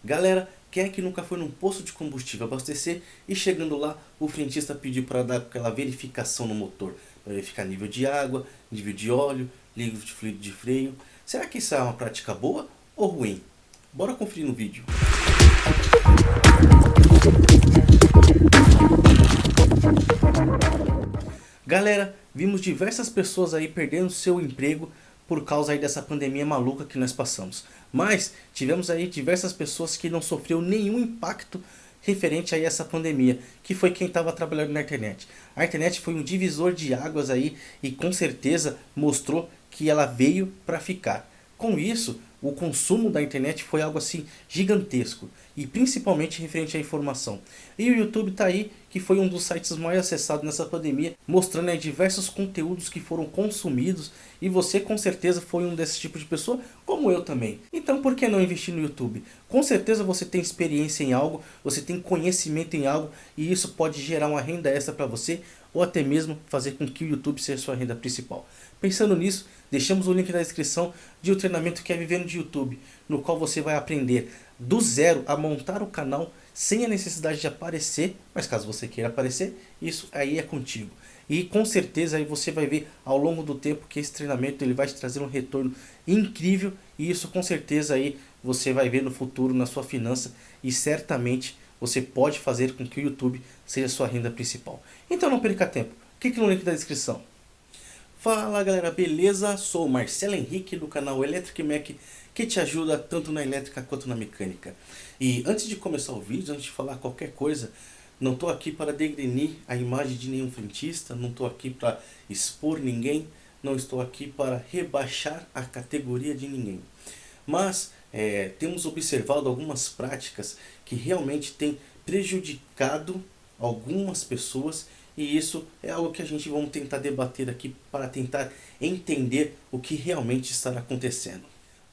Galera, quem é que nunca foi num posto de combustível abastecer e chegando lá o frentista pediu para dar aquela verificação no motor? Para verificar nível de água, nível de óleo, nível de fluido de freio. Será que isso é uma prática boa ou ruim? Bora conferir no vídeo. Galera, vimos diversas pessoas aí perdendo seu emprego por causa aí dessa pandemia maluca que nós passamos. Mas tivemos aí diversas pessoas que não sofreu nenhum impacto referente a essa pandemia, que foi quem estava trabalhando na internet. A internet foi um divisor de águas aí e com certeza mostrou que ela veio para ficar. Com isso, o consumo da internet foi algo assim gigantesco e principalmente referente à informação. E o YouTube está aí, que foi um dos sites mais acessados nessa pandemia, mostrando aí diversos conteúdos que foram consumidos e você com certeza foi um desses tipos de pessoa, como eu também. Então por que não investir no YouTube? Com certeza você tem experiência em algo, você tem conhecimento em algo e isso pode gerar uma renda extra para você ou até mesmo fazer com que o YouTube seja sua renda principal. Pensando nisso, deixamos o link na descrição de um treinamento que é Vivendo de YouTube, no qual você vai aprender do zero a montar o canal sem a necessidade de aparecer, mas caso você queira aparecer, isso aí é contigo. E com certeza aí você vai ver ao longo do tempo que esse treinamento ele vai te trazer um retorno incrível e isso com certeza aí você vai ver no futuro na sua finança e certamente você pode fazer com que o YouTube seja sua renda principal. Então não perca tempo, clique no link da descrição. Fala galera, beleza? Sou o Marcelo Henrique do canal Electric Mac, que te ajuda tanto na elétrica quanto na mecânica. E antes de começar o vídeo, antes de falar qualquer coisa, não estou aqui para degrenir a imagem de nenhum frentista, não estou aqui para expor ninguém, não estou aqui para rebaixar a categoria de ninguém. Mas temos observado algumas práticas que realmente têm prejudicado algumas pessoas e isso é algo que a gente vai tentar debater aqui para tentar entender o que realmente está acontecendo.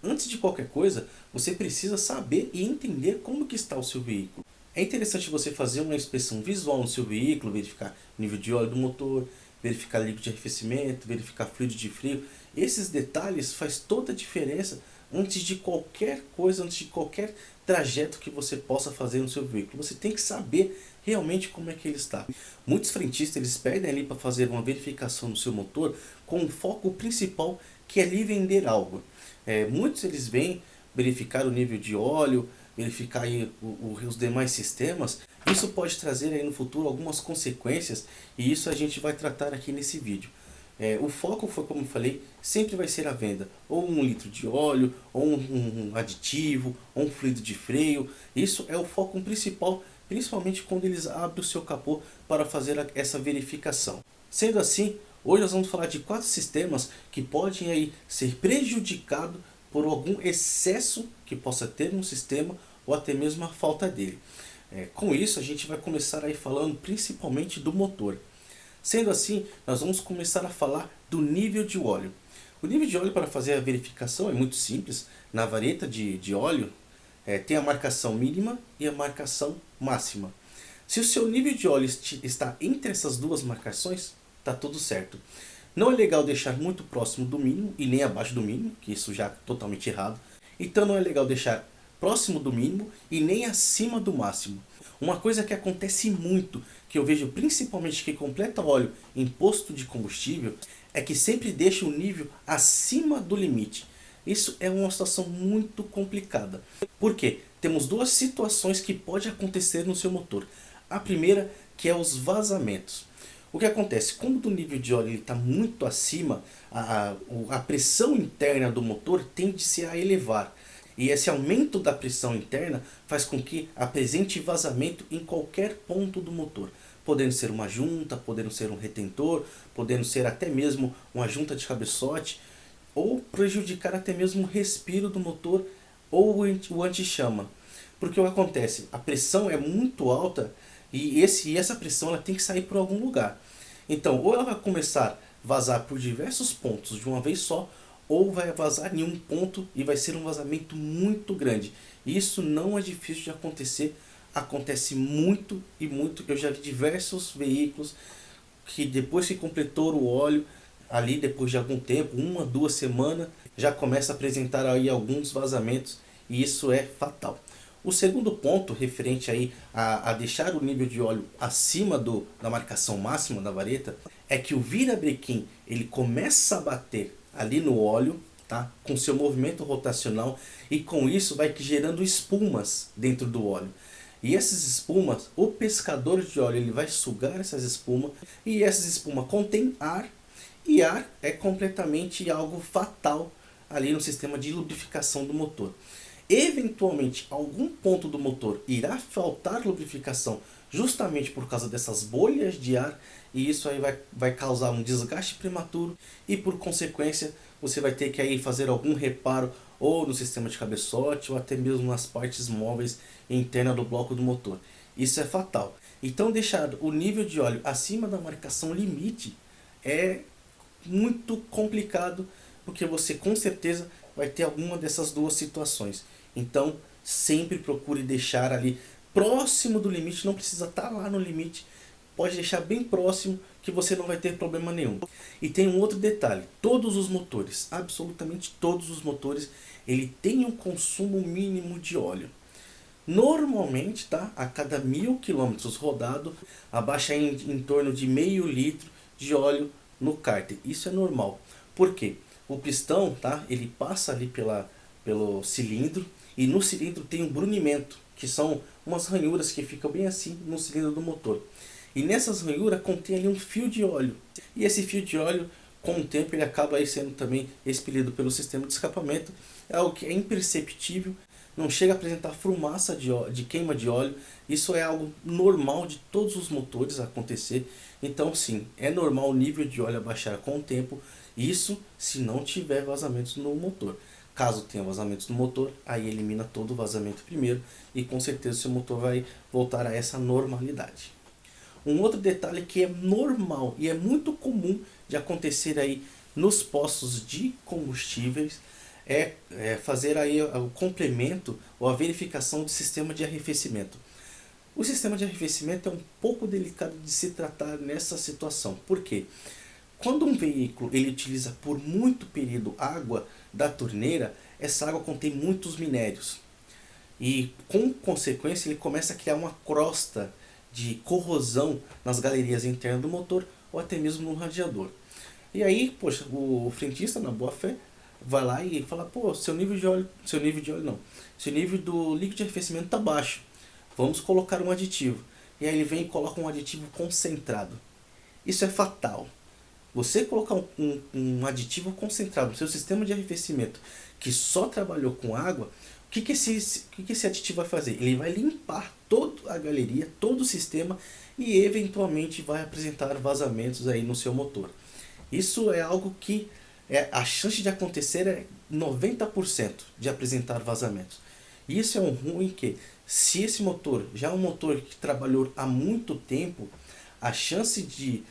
Antes de qualquer coisa, você precisa saber e entender como que está o seu veículo. É interessante você fazer uma inspeção visual no seu veículo, verificar o nível de óleo do motor, verificar líquido de arrefecimento, verificar fluido de freio. Esses detalhes faz toda a diferença antes de qualquer coisa, antes de qualquer trajeto que você possa fazer no seu veículo. Você tem que saber realmente como é que ele está. Muitos frentistas eles pedem ali para fazer uma verificação no seu motor com o foco principal que é lhe vender algo. Muitos eles vêm verificar o nível de óleo, verificar aí os demais sistemas. Isso pode trazer aí no futuro algumas consequências e isso a gente vai tratar aqui nesse vídeo. O foco foi, como eu falei, sempre vai ser a venda. Ou 1 litro de óleo, ou um aditivo, ou um fluido de freio. Isso é o foco principal, principalmente quando eles abrem o seu capô para fazer essa verificação. Sendo assim, hoje nós vamos falar de 4 sistemas que podem aí ser prejudicados por algum excesso que possa ter no sistema ou até mesmo a falta dele. Com isso a gente vai começar aí falando principalmente do motor. Sendo assim, nós vamos começar a falar do nível de óleo. O nível de óleo para fazer a verificação é muito simples. Na vareta de óleo tem a marcação mínima e a marcação máxima. Se o seu nível de óleo está entre essas duas marcações, está tudo certo. Não é legal deixar muito próximo do mínimo e nem abaixo do mínimo, que isso já é totalmente errado. Então não é legal deixar próximo do mínimo e nem acima do máximo. Uma coisa que acontece muito, que eu vejo principalmente que completa óleo em posto de combustível, é que sempre deixa o nível acima do limite. Isso é uma situação muito complicada. Por quê? Temos duas situações que podem acontecer no seu motor. A primeira que é os vazamentos. O que acontece? Quando o nível de óleo está muito acima, a pressão interna do motor tende-se a elevar. E esse aumento da pressão interna faz com que apresente vazamento em qualquer ponto do motor. Podendo ser uma junta, podendo ser um retentor, podendo ser até mesmo uma junta de cabeçote. Ou prejudicar até mesmo o respiro do motor ou o anti-chama. Porque o que acontece? A pressão é muito alta e essa pressão ela tem que sair por algum lugar. Então, ou ela vai começar a vazar por diversos pontos de uma vez só, ou vai vazar em um ponto e vai ser um vazamento muito grande. Isso não é difícil de acontecer, acontece muito e muito. Eu já vi diversos veículos que depois que completou o óleo, ali depois de algum tempo, 1 a 2 semanas, já começa a apresentar aí alguns vazamentos e isso é fatal. O segundo ponto, referente aí a deixar o nível de óleo acima da marcação máxima da vareta, é que o virabrequim ele começa a bater ali no óleo, tá? Com seu movimento rotacional, e com isso vai gerando espumas dentro do óleo. E essas espumas, o pescador de óleo ele vai sugar essas espumas, e essas espumas contêm ar, e ar é completamente algo fatal ali no sistema de lubrificação do motor. Eventualmente, algum ponto do motor irá faltar lubrificação justamente por causa dessas bolhas de ar, e isso aí vai causar um desgaste prematuro, e por consequência você vai ter que aí fazer algum reparo ou no sistema de cabeçote ou até mesmo nas partes móveis internas do bloco do motor. Isso é fatal. Então deixar o nível de óleo acima da marcação limite é muito complicado, porque você com certeza vai ter alguma dessas duas situações. Então sempre procure deixar ali próximo do limite, não precisa estar lá no limite, pode deixar bem próximo que você não vai ter problema nenhum. E tem um outro detalhe, todos os motores, absolutamente todos os motores, ele tem um consumo mínimo de óleo. Normalmente, tá? A cada 1000 km rodado, abaixa em torno de meio litro de óleo no cárter. Isso é normal. Por quê? O pistão, tá? Ele passa ali pelo cilindro, e no cilindro tem um brunimento, que são umas ranhuras que ficam bem assim no cilindro do motor. E nessas ranhuras contém ali um fio de óleo. E esse fio de óleo, com o tempo, ele acaba aí sendo também expelido pelo sistema de escapamento. É algo que é imperceptível, não chega a apresentar fumaça de queima de óleo. Isso é algo normal de todos os motores acontecer. Então sim, é normal o nível de óleo abaixar com o tempo. Isso se não tiver vazamentos no motor. Caso tenha vazamentos no motor, aí elimina todo o vazamento primeiro, e com certeza seu motor vai voltar a essa normalidade. Um outro detalhe que é normal e é muito comum de acontecer aí nos postos de combustíveis é fazer aí o complemento ou a verificação do sistema de arrefecimento. O sistema de arrefecimento é um pouco delicado de se tratar nessa situação. Por quê? Quando um veículo ele utiliza por muito período água da torneira, essa água contém muitos minérios. E com consequência ele começa a criar uma crosta de corrosão nas galerias internas do motor ou até mesmo no radiador. E aí, poxa, o frentista na boa fé vai lá e fala: pô, seu nível de óleo não, seu nível do líquido de arrefecimento está baixo, vamos colocar um aditivo. E aí ele vem e coloca um aditivo concentrado. Isso é fatal. Você colocar um aditivo concentrado no seu sistema de arrefecimento que só trabalhou com água, o que esse aditivo vai fazer? Ele vai limpar toda a galeria, todo o sistema, e eventualmente vai apresentar vazamentos aí no seu motor. Isso é algo que a chance de acontecer é 90% de apresentar vazamentos. Isso é um ruim que, se esse motor já é um motor que trabalhou há muito tempo, a chance de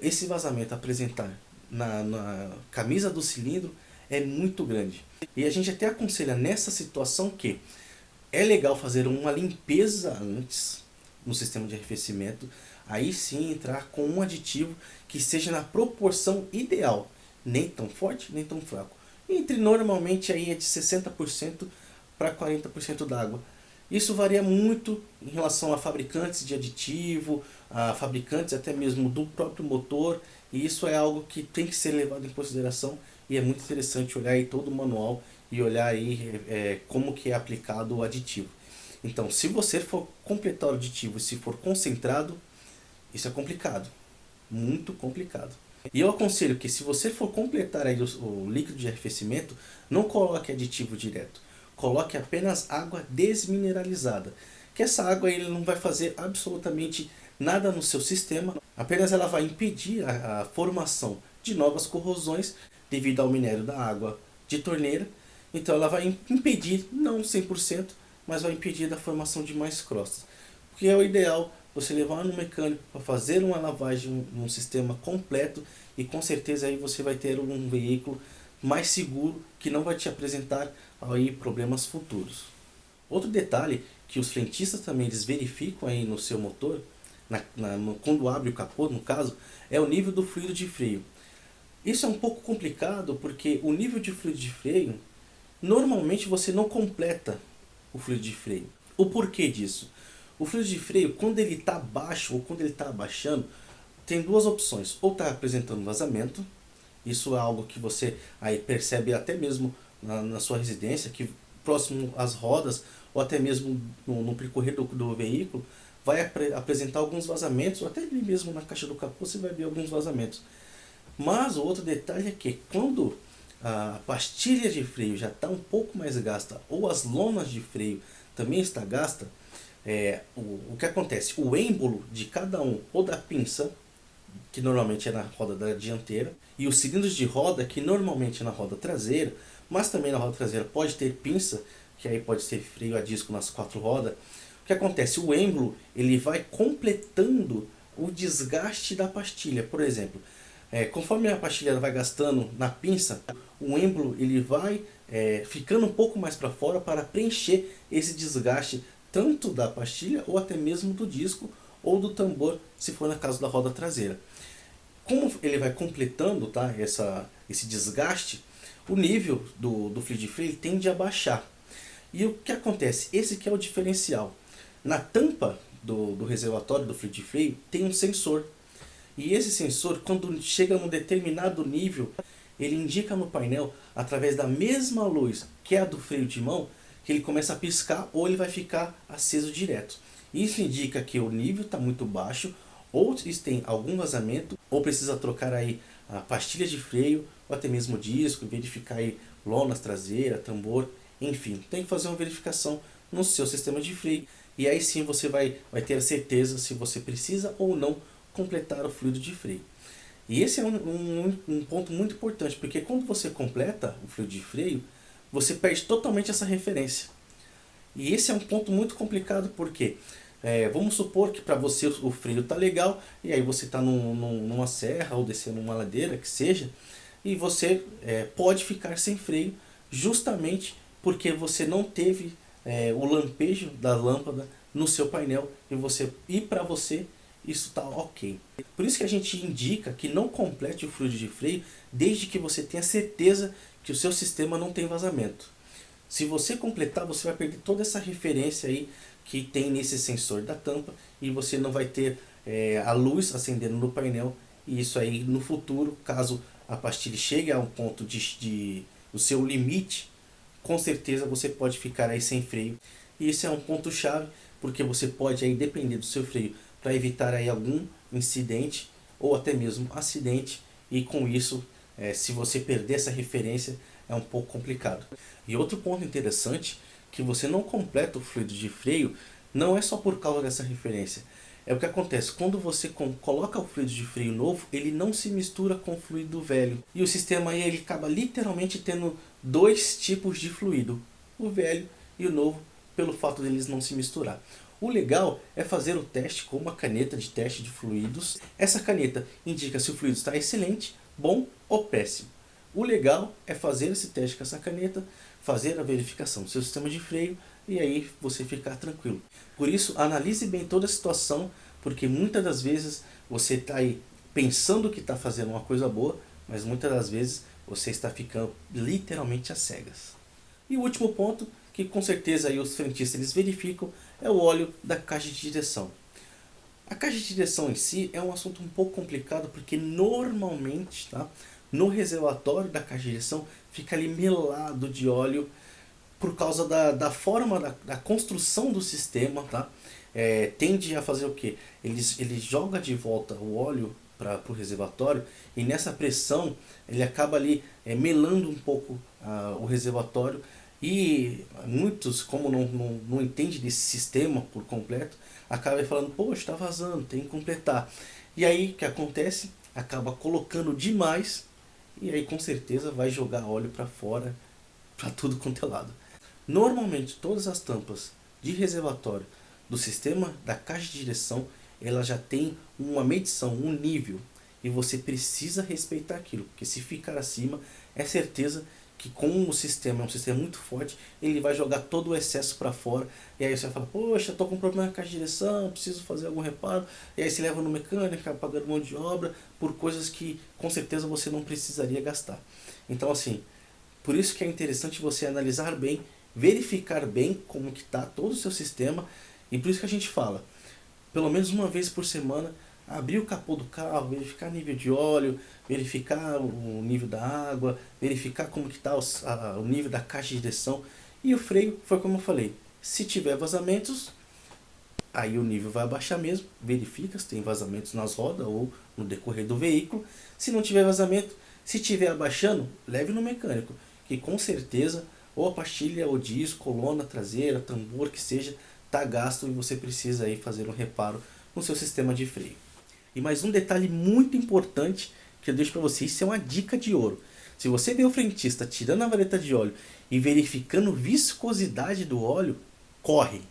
esse vazamento apresentar na camisa do cilindro é muito grande. E a gente até aconselha nessa situação que é legal fazer uma limpeza antes no sistema de arrefecimento, aí sim entrar com um aditivo que seja na proporção ideal, nem tão forte nem tão fraco. Entre normalmente aí é de 60% para 40% d'água. Isso varia muito em relação a fabricantes de aditivo, a fabricantes até mesmo do próprio motor, e isso é algo que tem que ser levado em consideração, e é muito interessante olhar aí todo o manual e olhar aí como que é aplicado o aditivo. Então, se você for completar o aditivo e se for concentrado, isso é complicado, muito complicado. E eu aconselho que, se você for completar aí o líquido de arrefecimento, não coloque aditivo direto. Coloque apenas água desmineralizada. Que essa água ele não vai fazer absolutamente nada no seu sistema. Apenas ela vai impedir a formação de novas corrosões devido ao minério da água de torneira. Então ela vai impedir, não 100%, mas vai impedir a formação de mais crostas. Porque é o ideal você levar no mecânico para fazer uma lavagem, um sistema completo, e com certeza aí você vai ter um veículo mais seguro, que não vai te apresentar aí problemas futuros. Outro detalhe que os frentistas também eles verificam aí no seu motor, quando abre o capô no caso, é o nível do fluido de freio. Isso é um pouco complicado, porque o nível de fluido de freio, normalmente você não completa o fluido de freio. O porquê disso? O fluido de freio, quando ele está baixo ou quando ele está abaixando, tem duas opções. Ou está apresentando vazamento, isso é algo que você aí percebe até mesmo na sua residência, que próximo às rodas ou até mesmo no percorrer do veículo, vai apresentar alguns vazamentos, ou até ali mesmo na caixa do capô você vai ver alguns vazamentos. Mas o outro detalhe é que quando a pastilha de freio já está um pouco mais gasta, ou as lonas de freio também está gasta, o que acontece? O êmbolo de cada um, ou da pinça, que normalmente é na roda da dianteira, e os cilindros de roda, que normalmente é na roda traseira, mas também na roda traseira pode ter pinça, que aí pode ser freio a disco nas quatro rodas. O que acontece? O êmbolo ele vai completando o desgaste da pastilha. Por exemplo, conforme a pastilha vai gastando na pinça, o êmbolo ele vai ficando um pouco mais para fora para preencher esse desgaste tanto da pastilha ou até mesmo do disco ou do tambor, se for na caso da roda traseira. Como ele vai completando, tá, esse desgaste, o nível do fluido de freio tende a baixar. E o que acontece? Esse que é o diferencial. Na tampa do reservatório do fluido de freio tem um sensor. E esse sensor, quando chega num determinado nível, ele indica no painel, através da mesma luz que é a do freio de mão, que ele começa a piscar ou ele vai ficar aceso direto. Isso indica que o nível está muito baixo, ou tem algum vazamento, ou precisa trocar aí a pastilha de freio, ou até mesmo o disco, verificar aí lonas traseira, tambor, enfim. Tem que fazer uma verificação no seu sistema de freio. E aí sim você vai ter a certeza se você precisa ou não completar o fluido de freio. E esse é um ponto muito importante, porque quando você completa o fluido de freio, você perde totalmente essa referência. E esse é um ponto muito complicado, porque vamos supor que para você o freio está legal, e aí você está numa serra ou descendo uma ladeira, que seja, e você pode ficar sem freio, justamente porque você não teve o lampejo da lâmpada no seu painel, e para você isso está ok. Por isso que a gente indica que não complete o fluido de freio, desde que você tenha certeza que o seu sistema não tem vazamento. Se você completar, você vai perder toda essa referência aí que tem nesse sensor da tampa, e você não vai ter a luz acendendo no painel. E isso aí no futuro, caso a pastilha chegue a um ponto o seu limite, com certeza você pode ficar aí sem freio. E isso é um ponto chave, porque você pode aí depender do seu freio para evitar aí algum incidente ou até mesmo acidente, e com isso, se você perder essa referência, é um pouco complicado. E outro ponto interessante, que você não completa o fluido de freio, não é só por causa dessa referência. É o que acontece, quando você coloca o fluido de freio novo, ele não se mistura com o fluido velho. E o sistema aí ele acaba literalmente tendo dois tipos de fluido, o velho e o novo, pelo fato deles não se misturar. O legal é fazer o teste com uma caneta de teste de fluidos. Essa caneta indica se o fluido está excelente, bom ou péssimo. O legal é fazer esse teste com essa caneta, fazer a verificação do seu sistema de freio, e aí você ficar tranquilo. Por isso, analise bem toda a situação, porque muitas das vezes você está aí pensando que está fazendo uma coisa boa, mas muitas das vezes você está ficando literalmente às cegas. E o último ponto, que com certeza aí os frentistas eles verificam, é o óleo da caixa de direção. A caixa de direção em si é um assunto um pouco complicado, porque normalmente, tá, no reservatório da caixa de direção fica ali melado de óleo, por causa da forma da construção do sistema, tá? Tende a fazer o que? Ele joga de volta o óleo para o reservatório, e nessa pressão ele acaba ali melando um pouco o reservatório, e muitos, como não entendem desse sistema por completo, acabam falando, poxa, está vazando, tem que completar. E aí o que acontece? Acaba colocando demais, e aí com certeza vai jogar óleo para fora, para tudo quanto é lado. Normalmente todas as tampas de reservatório do sistema da caixa de direção, ela já tem uma medição, um nível, e você precisa respeitar aquilo, porque se ficar acima, é certeza que com o sistema, é um sistema muito forte, ele vai jogar todo o excesso para fora, e aí você vai falar, poxa, estou com problema na caixa de direção, preciso fazer algum reparo, e aí você leva no mecânico, acaba pagando um monte de obra, por coisas que com certeza você não precisaria gastar. Então assim, por isso que é interessante você analisar bem verificar bem como que está todo o seu sistema. E por isso que a gente fala, pelo menos uma vez por semana, abrir o capô do carro, verificar nível de óleo, verificar o nível da água, verificar como que está o nível da caixa de direção. E o freio foi como eu falei, se tiver vazamentos, aí o nível vai abaixar mesmo, verifica se tem vazamentos nas rodas ou no decorrer do veículo. Se não tiver vazamento, se tiver abaixando, leve no mecânico, que com certeza ou a pastilha, ou disco, coluna traseira, tambor, que seja, está gasto e você precisa aí fazer um reparo no seu sistema de freio. E mais um detalhe muito importante que eu deixo para vocês, isso é uma dica de ouro. Se você vê o frentista tirando a vareta de óleo e verificando a viscosidade do óleo, corre.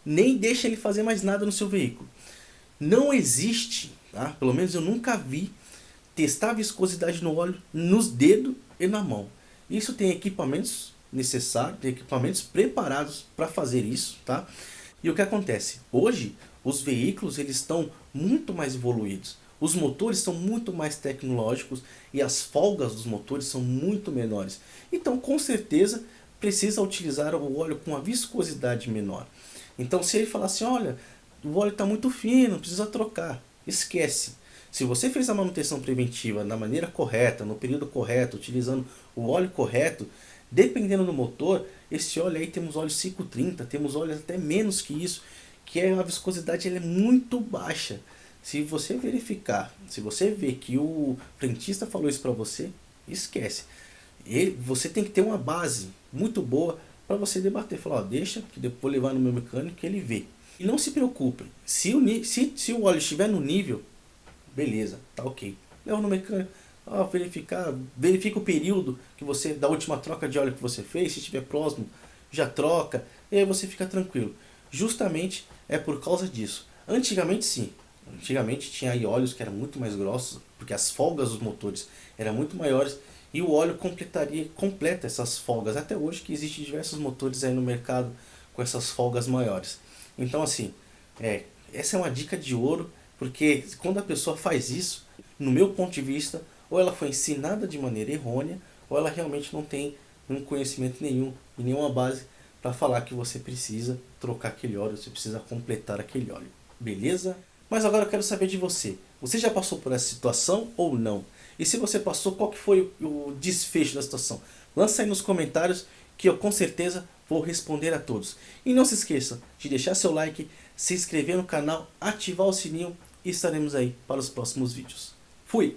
Nem deixa ele fazer mais nada no seu veículo. Não existe, tá? Pelo menos eu nunca vi, testar a viscosidade no óleo nos dedos e na mão. Isso tem equipamentos necessários, tem equipamentos preparados para fazer isso, tá? E o que acontece? Hoje, os veículos eles estão muito mais evoluídos. Os motores são muito mais tecnológicos e as folgas dos motores são muito menores. Então, com certeza, precisa utilizar o óleo com uma viscosidade menor. Então, se ele falar assim, olha, o óleo está muito fino, precisa trocar. Esquece. Se você fez a manutenção preventiva da maneira correta, no período correto, utilizando o óleo correto, dependendo do motor, esse óleo aí temos óleo 530, temos óleo até menos que isso, que a viscosidade ela é muito baixa. Se você verificar, se você ver que o frentista falou isso para você, esquece. Você tem que ter uma base muito boa para você debater. Falar, ó, deixa que depois vou levar no meu mecânico que ele vê. E não se preocupe, se o óleo estiver no nível, beleza, tá ok. Leva no mecânico, verifica o período que você, da última troca de óleo que você fez, se estiver próximo, já troca, e aí você fica tranquilo. Justamente é por causa disso. Antigamente sim, antigamente tinha aí óleos que eram muito mais grossos, porque as folgas dos motores eram muito maiores, e o óleo completa essas folgas, até hoje que existem diversos motores aí no mercado com essas folgas maiores. Então assim, essa é uma dica de ouro, porque quando a pessoa faz isso, no meu ponto de vista, ou ela foi ensinada de maneira errônea, ou ela realmente não tem um conhecimento nenhum e nenhuma base para falar que você precisa trocar aquele óleo, você precisa completar aquele óleo. Beleza? Mas agora eu quero saber de você. Você já passou por essa situação ou não? E se você passou, qual que foi o desfecho da situação? Lança aí nos comentários que eu com certeza vou responder a todos. E não se esqueça de deixar seu like, se inscrever no canal, ativar o sininho e estaremos aí para os próximos vídeos. Fui!